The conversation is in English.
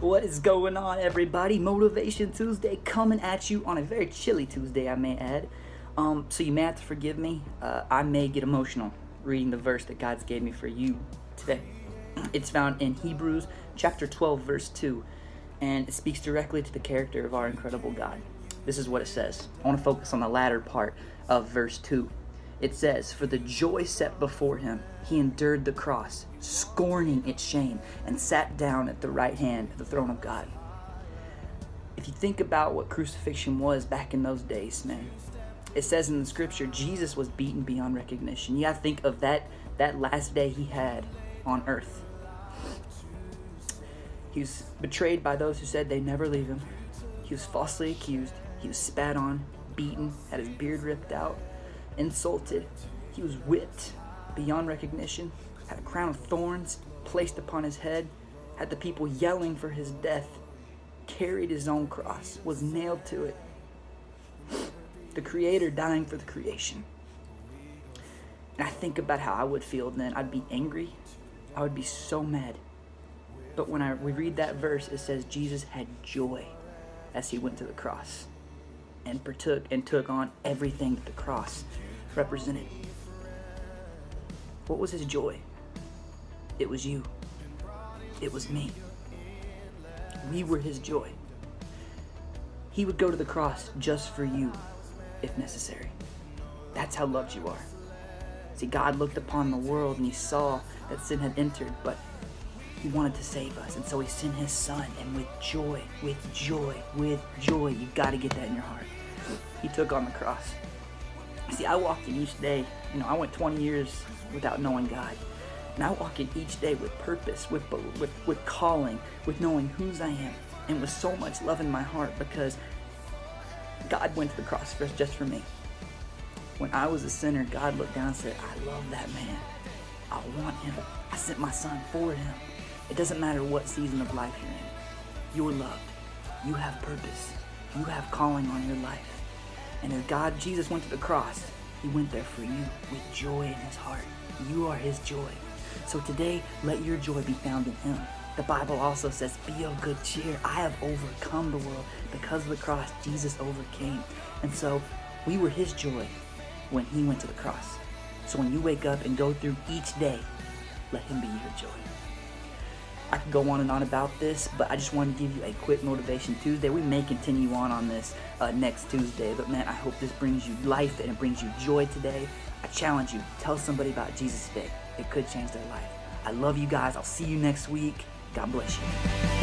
What is going on, everybody? Motivation Tuesday coming at you on a very chilly Tuesday, I may add. So you may have to forgive me. I may get emotional reading the verse that God's gave me for you today. It's found in Hebrews chapter 12, verse 2, and it speaks directly to the character of our incredible God. This is what it says. I want to focus on the latter part of verse 2. It says, "For the joy set before him, he endured the cross, scorning its shame, and sat down at the right hand of the throne of God." If you think about what crucifixion was back in those days, man, it says in the scripture, Jesus was beaten beyond recognition. You gotta think of that last day he had on earth. He was betrayed by those who said they'd never leave him. He was falsely accused. He was spat on, beaten, had his beard ripped out, insulted. He was whipped beyond recognition, had a crown of thorns placed upon his head, had the people yelling for his death, carried his own cross, was nailed to it. The Creator dying for the creation. And I think about how I would feel then. I'd be angry. I would be so mad. But when we read that verse, it says Jesus had joy as he went to the cross and took on everything that the cross represented. What was his joy? It was you. It was me. We were his joy. He would go to the cross just for you, if necessary. That's how loved you are. See, God looked upon the world and he saw that sin had entered, but he wanted to save us, and so he sent his son, and with joy, you got to get that in your heart. He took on the cross. See, I walk in each day, I went 20 years without knowing God, and I walk in each day with purpose, with calling, with knowing whose I am, and with so much love in my heart because God went to the cross just for me. When I was a sinner, God looked down and said, "I love that man. I want him. I sent my son for him." It doesn't matter what season of life you're in. You're loved. You have purpose. You have calling on your life. And as Jesus went to the cross, he went there for you with joy in his heart. You are his joy. So today, let your joy be found in him. The Bible also says, "Be of good cheer. I have overcome the world." Because of the cross, Jesus overcame. And so we were his joy when he went to the cross. So when you wake up and go through each day, let him be your joy. I could go on and on about this, but I just wanted to give you a quick Motivation Tuesday. We may continue on this next Tuesday, but man, I hope this brings you life and it brings you joy today. I challenge you, tell somebody about Jesus today. It could change their life. I love you guys. I'll see you next week. God bless you.